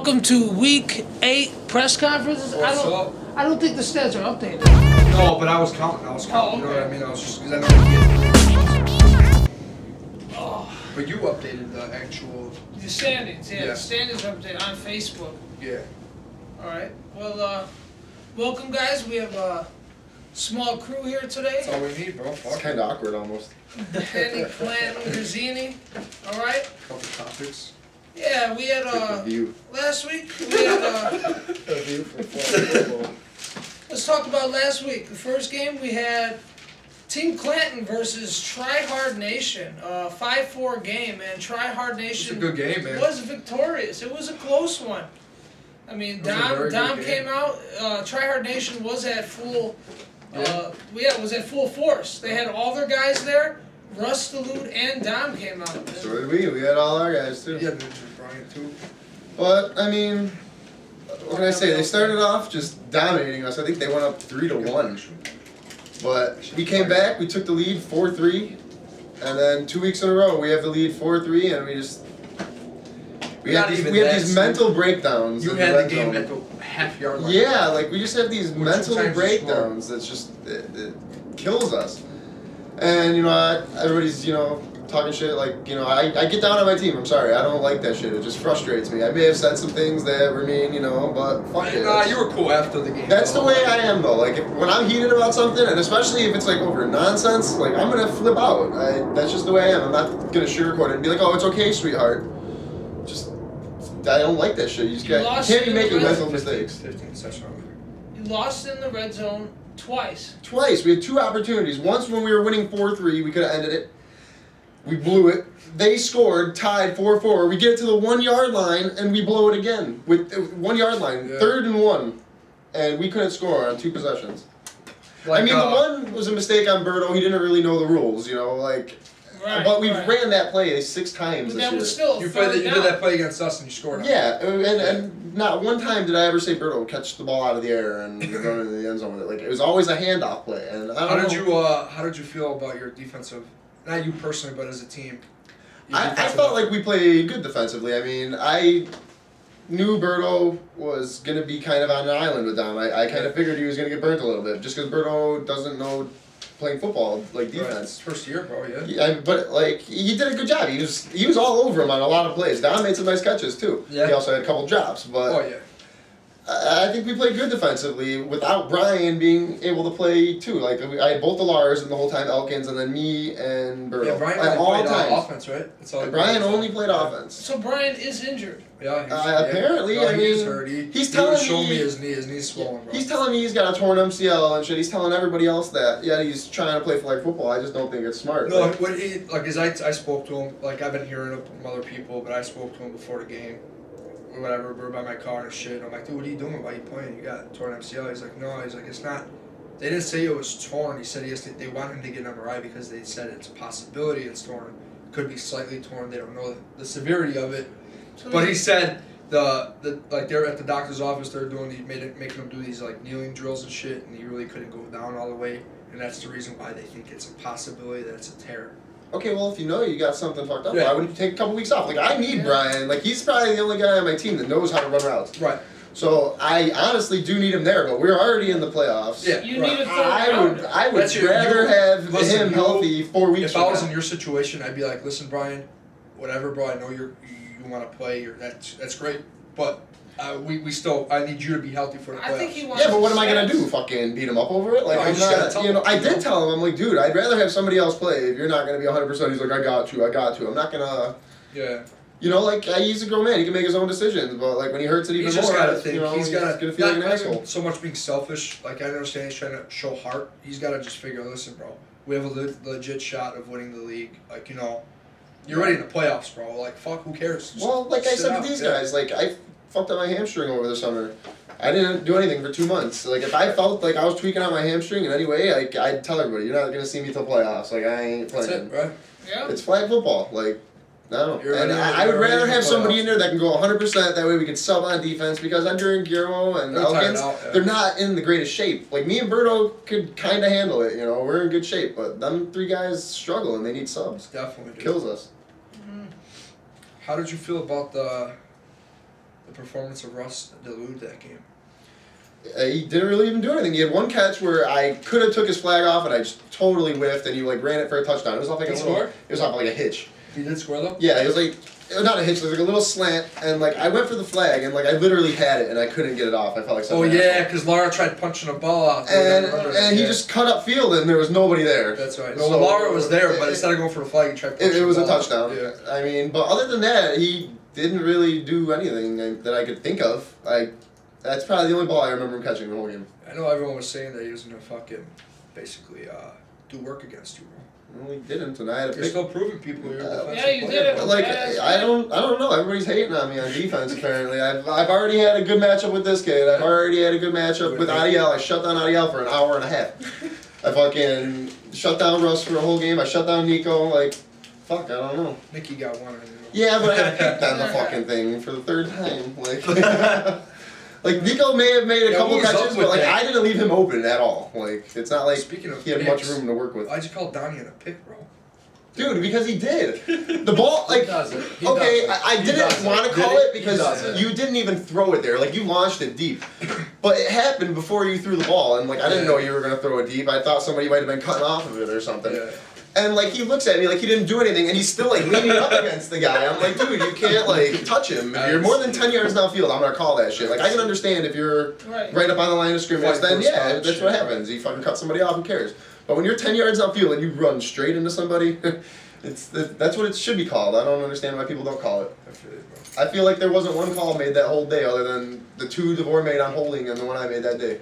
welcome to week 8 press conferences. What's up? I don't think the stats are updated. No, but I was counting. Oh, You know what okay. I mean? I was just because I know you Oh, But you updated the actual. the standings, yeah, Yeah. the standings are updated on Facebook. Yeah. All right. Well, welcome, guys. We have a small crew here That's today. all we need, bro. It's Fuck. kind of awkward almost. Penny, Clanton, Grazini. All right. Couple topics. Yeah, we had Take the view. last week. We had The view for football. let's talk about last week. The first game we had Team Clanton versus Try Hard Nation. 5-4 game, and Try Hard Nation It's a good game, man. was victorious. It was a close one. I mean, It was a very Dom good came game. out. Try Hard Nation was at full. Was at full force. They had all their guys there. Russ, Delude, and Dom came out. So did we. We had all our guys too. Yeah, Ninja Brian too. But I mean, what can I say? They started off just dominating us. I think they went up 3-1. But we came back. We took the lead 4-3, and then 2 weeks in a row we have the lead 4-3, and we Not have even these that, mental breakdowns. You in had red the game zone. at the half-yard line. Yeah, like we just have these Or mental sometimes you breakdowns that's just it kills us. And everybody's talking shit like I get down on my team. I'm sorry, I don't like that shit. It just frustrates me. I may have said some things that were mean, but fuck it. Nah, you were cool after the game. That's the though. way I am though. Like when I'm heated about something, and especially if it's like over nonsense, like I'm gonna flip out. That's just the way I am. I'm not gonna sugarcoat it and be like, oh, it's okay, sweetheart. Just I don't like that shit. You just can't be making mental mistakes. 15 session. You lost in the red zone twice. Twice. We had two opportunities. Once when we were winning 4-3, we could have ended it. We blew it. They scored, tied 4-4. We get it to the 1 yard line, and we blow it again with 1 yard line, Yeah. 3rd and 1, and we couldn't score on 2 possessions. Like, I mean, the one was a mistake on Berto. He didn't really know the rules, But we've ran that play 6 times But this that year. was still You third did down. that play against us and you scored. Yeah, and not one time did I ever say Berto catch the ball out of the air and run into the end zone with it. Like it was always a handoff play. And I don't know. How did you feel about your defensive? Not you personally, but as a team. I felt like we played good defensively. I mean, I knew Berto was going to be kind of on an island with Dom. I kind of figured he was going to get burnt a little bit just because Berto doesn't know playing football, like defense. Right. First year, bro, yeah. Yeah, but he did a good job. He was all over him on a lot of plays. Dom made some nice catches too. Yeah. He also had a couple drops, but Oh yeah. I think we played good defensively without Brian being able to play too. Like I had both the Lars and the whole time Elkins, and then me and Berto. Yeah, Brian at only all played times. offense, right? That's all he Brian played. only played offense. So Brian is injured. Yeah. Apparently, no, I he's mean, hurt. he's he telling was showing me- me his knee. His knee's swollen, bro. He's telling me he's got a torn MCL and shit. He's telling everybody else that he's trying to play flag football. I just don't think it's smart. No, Like, what he as I spoke to him. Like I've been hearing it from other people, but I spoke to him before the game. Or whatever, we were by my car and shit. I'm like, dude, what are you doing? Why are you playing? You got torn MCL. He's like, no. He's like, it's not. They didn't say it was torn. He said they want him to get an MRI because they said it's a possibility it's torn. Could be slightly torn. They don't know the severity of it. So But he said they're at the doctor's office. They're doing making him do these like kneeling drills and shit, and he really couldn't go down all the way. And that's the reason why they think it's a possibility that it's a tear. okay, well, if you know you got something fucked up, Yeah. why wouldn't you take a couple weeks off? Like, I need Brian. Like, he's probably the only guy on my team that knows how to run routes. Right. So I honestly do need him there, but we're already in the playoffs. Yeah. You right. need a third I would That's your- rather you- have listen, him you- healthy 4 weeks If from I was now. in your situation, I'd be like, listen, Brian, whatever, bro. I know you want to play. That's great, but we still. I need you to be healthy for the playoffs. I think he wants. Yeah, but what to am I gonna stay. do? Fucking beat him up over it? Like, No, you I'm just gotta not. tell You know, him, I you did know? tell him. I'm like, dude, I'd rather have somebody else play. If you're not gonna be 100%, he's like, I got to. I'm not gonna. Yeah. He's a grown man. He can make his own decisions. But like when he hurts it even He's just more, gotta think. he's gonna feel like an not asshole. even so much being selfish. Like I understand he's trying to show heart. He's gotta just figure. Listen, bro. We have a legit shot of winning the league. Like you're ready in the playoffs, bro. Like fuck, who cares? Just Well, like I sit said out. to these Yeah. guys, like I fucked up my hamstring over the summer. I didn't do anything for 2 months. Like if I felt like I was tweaking out my hamstring in any way, like I'd tell everybody, you're not gonna see me till playoffs. Like I ain't That's playing. it, right? Yeah. It's flag football. Like no, You're and ready- I would you're ready rather for have somebody playoffs. in there that can go 100%. That way we can sub on defense because Under and Guillermo and They're tired Elkins, out, yeah. they're not in the greatest shape. Like me and Berto could kind of handle it. We're in good shape, but them 3 guys struggle and they need subs. Definitely. Dude. Kills us. How did you feel about the performance of Russ diluted that game. He didn't really even do anything. He had one catch where I could have took his flag off and I just totally whiffed and he like ran it for a touchdown. It was off like it was off like a hitch. He did score though? Yeah, it was like not a hitch, it was like a little slant and like I went for the flag and like I literally had it and I couldn't get it off. I felt like something. Oh yeah, because Lara tried punching a ball out there. And he just cut up field and there was nobody there. That's right. No, so Lara was there, but instead of going for the flag, he tried punching it was a touchdown. Yeah. I mean, but other than that, he didn't really do anything that I could think of. That's probably the only ball I remember him catching the whole game. I know everyone was saying that he was going to fucking basically do work against you, bro. Well, he didn't, and I had to You're still proving people you're a defensive yeah, you player, did it. bro. Like, I don't know. Everybody's hating on me on defense, apparently. I've already had a good matchup with this kid. I've already had a good matchup with Adiel. I shut down Adiel for an hour and a half. I fucking shut down Russ for a whole game. I shut down Nico. Like, fuck, I don't know. Nicky got one. Yeah, but I picked on the fucking thing for the third time. Like... Like, Nico may have made a couple catches, but, like, I didn't leave him open at all. Like, it's not like he had much room to work with. Why'd you call Donnie in a pick, bro? Dude, because he did. The ball, like, okay, I didn't want to call it because you didn't even throw it there. Like, you launched it deep. But it happened before you threw the ball, and, like, I didn't know you were going to throw it deep. I thought somebody might have been cutting off of it or something. Yeah. And, like, he looks at me like he didn't do anything, and he's still, like, leaning up against the guy. I'm like, dude, you can't, like, touch him. If you're more than 10 yards downfield, I'm going to call that shit. Like, I can understand if you're right up on the line of scrimmage, then, yeah, that's what happens. You fucking cut somebody off, who cares? But when you're 10 yards downfield and you run straight into somebody, that's what it should be called. I don't understand why people don't call it. I feel like there wasn't one call made that whole day other than the two DeVore made on holding and the one I made that day.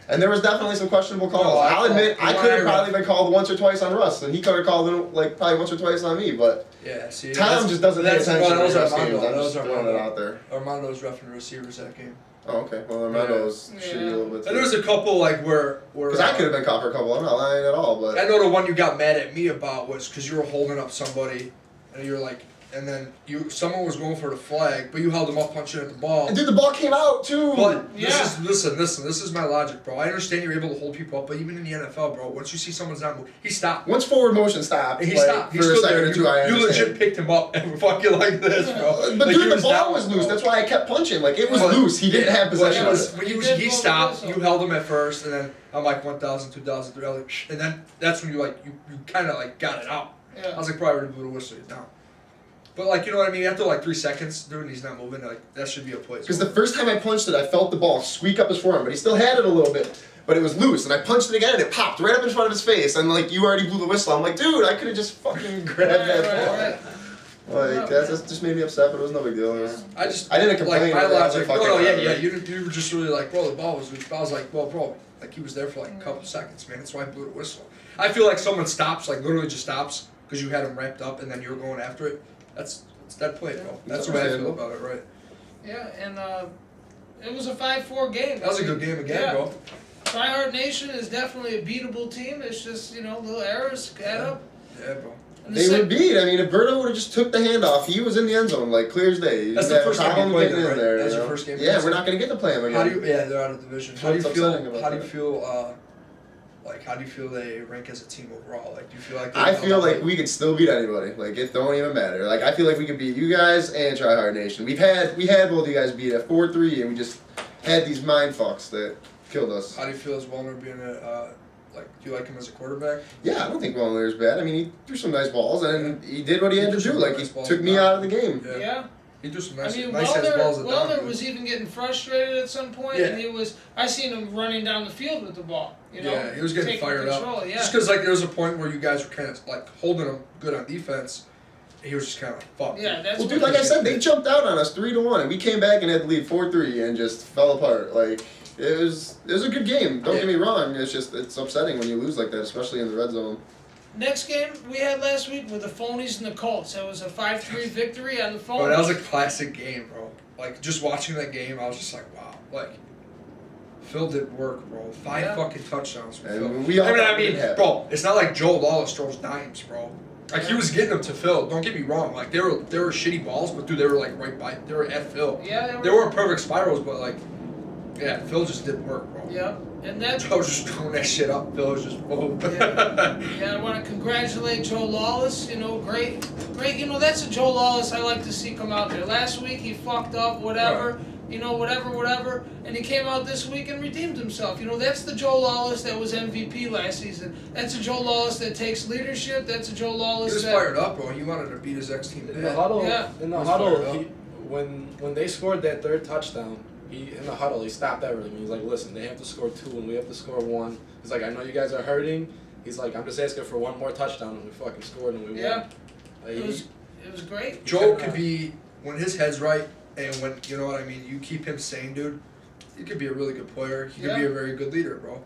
And there was definitely some questionable calls. No, I'll admit, I could have probably been called once or twice on Russ, and he could have called like probably once or twice on me. But yeah, see, Tom just doesn't pay attention to Russ games. I'm just throwing it out there. Armando's roughing the receivers that game. Oh, okay. Well, Armando's shitty a little bit too. And there was a couple like where because I could have been caught for a couple. I'm not lying at all, but I know the one you got mad at me about was because you were holding up somebody, and you were like. And then someone was going for the flag, but you held them up punching at the ball. And dude, the ball came out too. But listen, this is my logic, bro. I understand you're able to hold people up, but even in the NFL, bro, once you see someone's not moving, he stopped. Once forward motion stopped, he stopped. For a second or two, I understand. You legit picked him up and fucking like this, bro. But like dude, the ball was loose. That's why I kept punching. Like it was loose. He didn't have possession. When he stopped, you held him at first, and then I'm like 1,000, 2,000, 3,000, and then that's when you kind of like got it out. Yeah. I was like, probably blew the whistle down. But, like, you know what I mean? After, like, 3 seconds, dude, he's not moving. Like, that should be a play. Because the first time I punched it, I felt the ball squeak up his forearm, but he still had it a little bit. But it was loose, and I punched it again, and it popped right up in front of his face. And, like, you already blew the whistle. I'm like, dude, I could have just fucking grabbed that ball. Like, that just made me upset, but it was no big deal. I didn't complain. Like, my logic, you were just really like, bro, the ball was loose. But I was like, well, bro, like, he was there for, like, a couple seconds, man. That's why I blew the whistle. I feel like someone stops, like, literally just stops, because you had him wrapped up, and then you were going after it. It's that play, bro. That's the way I feel about it, right? Yeah, and it was a 5-4 game. That was a good game again, bro. Tryhard Nation is definitely a beatable team. It's just, little errors add up. Yeah, bro. They were beat. I mean, if Berto would have just took the handoff, he was in the end zone, like, clear as day. That's the first game you played them, right? That's your first game. Yeah, we're not going to get to play them again. They're out of division. How do you feel they rank as a team overall? Like, do you feel like... I feel like we could still beat anybody. Like, it don't even matter. Like, I feel like we could beat you guys and Tryhard Nation. We had both you guys beat at 4-3, and we just had these mind fucks that killed us. How do you feel as Wallner being do you like him as a quarterback? Yeah, I don't think Wallner is bad. I mean, he threw some nice balls, and he did what he had to do. Like, he took me out of the game. Yeah. He threw some nice balls. Wellner was even getting frustrated at some point, and I seen him running down the field with the ball. Yeah, he was getting fired up. Yeah. Just because there was a point where you guys were kind of like holding him good on defense, he was just kind of like, fuck. Yeah, that's well, dude, like I said, they jumped out on us 3-1, and we came back and had to lead 4-3, and just fell apart. Like it was a good game. Don't get me wrong. It's upsetting when you lose like that, especially in the red zone. Next game we had last week were the Phonies and the Colts. That was a 5-3 victory on the Phonies. Bro, that was a classic game, bro. Like, just watching that game, I was just like, wow. Like, Phil did work, bro. 5 fucking touchdowns from Phil. I mean, bro, it's not like Joe Lawless throws dimes, bro. Like, he was getting them to Phil. Don't get me wrong. Like, they were shitty balls, but, dude, they were, like, right by. They were at Phil. Yeah, they weren't perfect spirals, but, like, yeah, Phil just did work, bro. Yeah. And that, Joe was just throwing that shit up. Bill was just, whoa. yeah, I want to congratulate Joe Lawless. You know, great. You know, that's a Joe Lawless I like to see come out there. Last week he fucked up, whatever. Right. You know, whatever. And he came out this week and redeemed himself. You know, that's the Joe Lawless that was MVP last season. That's a Joe Lawless that takes leadership. That's a Joe Lawless He was that... fired up, bro. He wanted to beat his ex-team. In the huddle, Yeah. in the He was huddle, fired up. when they scored that third touchdown, in the huddle he stopped everything. He's like, "Listen, they have to score 2 and we have to score 1." He's like, "I know you guys are hurting." He's like, "I'm just asking for one more touchdown," and we fucking scored and we Yeah. won. Like, It was great. Joe could be, when his head's right, and when, you know what I mean, you keep him sane, dude, he could be a really good player. He could be a very good leader, bro.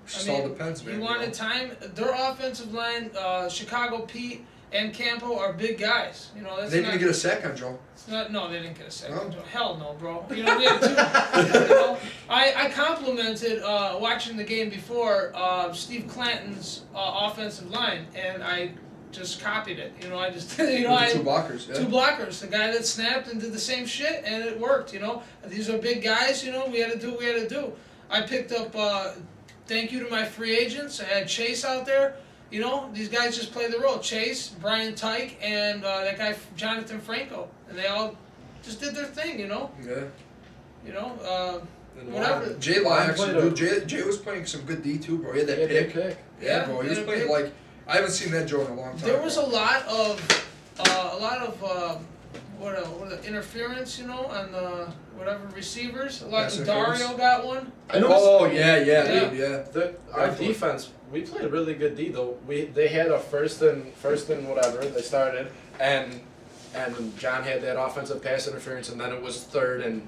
Just all depends, man. He wanted time. Their offensive line, Chicago Pete and Campo are big guys. You know, that's They not, didn't get a sack on Joe. it's not, no, they didn't get a second. No? Hell no, bro. You know, we had two. You know, I complimented watching the game before Steve Clanton's offensive line, and I just copied it. You know, I just you know With the 2 blockers, yeah. 2 blockers. The guy that snapped and did the same shit, and it worked. You know, these are big guys. You know, we had to do what we had to do. I picked up. Thank you to my free agents. I had Chase out there. You know, these guys just play the role. Chase, Brian Tyke, and that guy Jonathan Franco, and they all just did their thing. You know. Yeah. You know. and Whatever. Juan- Jay Juan Lyon, played dude, Jay was playing some good D too, bro. He had that a pick. pick. Yeah, bro. He was had a playing pick. like, I haven't seen that Joe in a long time. There was a lot of interference, you know, on the whatever receivers. A lot Pass of interference. Dario got one. I noticed. Oh, yeah, Yeah. dude, yeah. Our Definitely. defense, we played really good D though. They had a first and whatever they started, and John had that offensive pass interference, and then it was 3rd and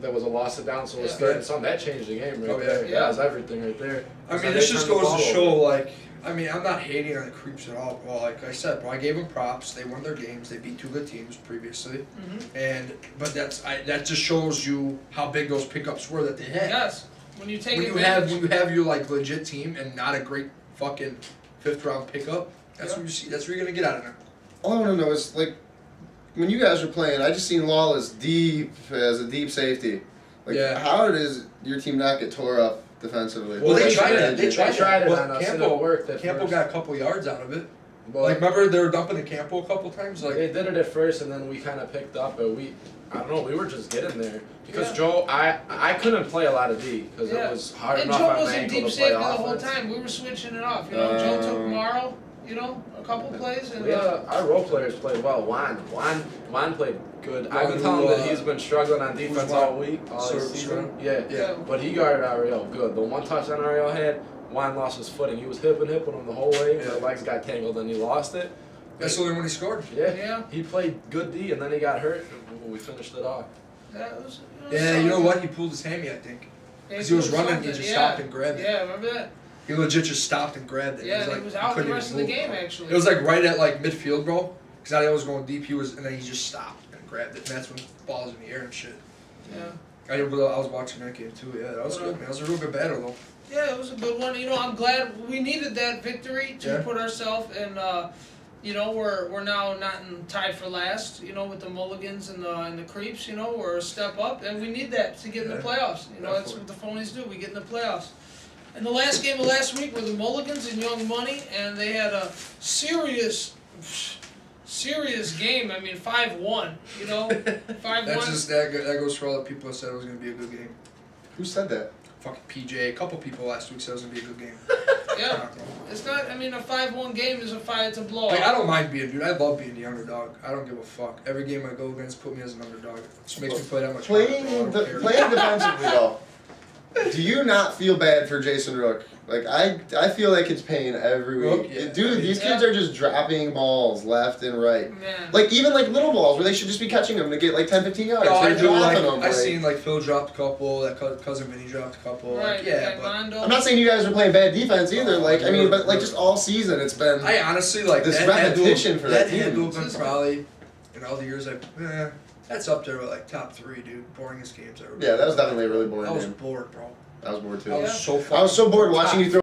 there was a loss of down, so it was Yeah. 3rd and some. That changed the game right Oh, yeah. there. Yeah. That was everything right there. I So mean, they this just turned the goes to ball show, over. like, I mean, I'm not hating on the Creeps at all. Well, like I said, bro, I gave them props. They won their games. They beat 2 good teams previously, but that just shows you how big those pickups were that they had. Yes. When you take When you have your like legit team and not a great fucking 5th round pickup, that's Yeah. what you see. That's what you're gonna get out of them. All I want to know is, like, when you guys were playing, I just seen Lawless deep as a deep safety. Like, Yeah. how does your team not get tore up defensively? Well, they tried it. it. They tried it Well, on us, and Campo it worked at Campo first. got a couple yards out of it. But Like, remember they were dumping the Campo a couple times. Like, they did it at first, and then we kind of picked up, but I don't know, we were just getting there. Because Yeah. Joe, I couldn't play a lot of D, because Yeah. it was hard And enough Joe on my wasn't ankle deep to play safety the whole offense. time. We were switching it off. You know, Joe took Morrow. You know, a couple plays and. Yeah, our role players played well. Juan played good. I've been Juan, telling him who, that he's been struggling on defense Juan? all week, all Sir- this season. Sir? Yeah. Yeah. But he guarded Ariel good. The one touchdown Ariel had, Juan lost his footing. He was hipping him the whole way. Yeah. The legs got tangled and he lost it. that's the only one he scored. Yeah. He played good D and then he got hurt and we finished it off. That was. Yeah, you know what? He pulled his hammy, I think. Because he was running, he just stopped and grabbed it. Yeah, remember that? He legit just stopped and grabbed it. Yeah, He and he was out the couldn't rest of even the move. game actually. It was like right at like midfield, bro. Because Ariel was going deep, and then he just stopped and grabbed it. And that's when the ball was in the air and shit. Yeah. I was watching that game too. Yeah, that was good, man. That was a real good battle though. Yeah, it was a good one. You know, I'm glad we needed that victory to Yeah. put ourselves in. You know, we're now not tied for last. You know, with the Mulligans and the Creeps. You know, we're a step up, and we need that to get in the Yeah. playoffs. You know, that's what the phonies do. We get in the playoffs. And the last game of last week were the Mulligans and Young Money, and they had a serious game. I mean, 5-1. You know, 5-1. That's just that goes for all the people that said it was gonna be a good game. Who said that? Fucking PJ. A couple people last week said it was gonna be a good game. Yeah. It's not. I mean, a 5-1 game is a fight to blow. Like, I don't mind being, dude. I love being the underdog. I don't give a fuck. Every game I go against, put me as an underdog. It just makes me play that much. harder, bro. I Playing don't care. defensively though, do you not feel bad for Jason Rook? Like, I feel like it's pain every week. Rook, yeah. Dude, these kids are just dropping balls left and right. Man. Like, even like little balls where they should just be catching them to get like 10, 15 yards. No, I They're do dropping like. them. I seen like Phil dropped a couple. That cousin Vinny dropped a couple. Right. Like, yeah, but Mondo. I'm not saying you guys are playing bad defense either. Oh, Like, I mean, we're- but like just all season it's been. I honestly like This that had to have- repetition for that team. had to have been probably in all the years that's up there with like top 3, dude. Boringest games ever. Yeah, that was definitely a really boring I was game. bored, bro. I was bored too. I was so. I was so bored watching you throw.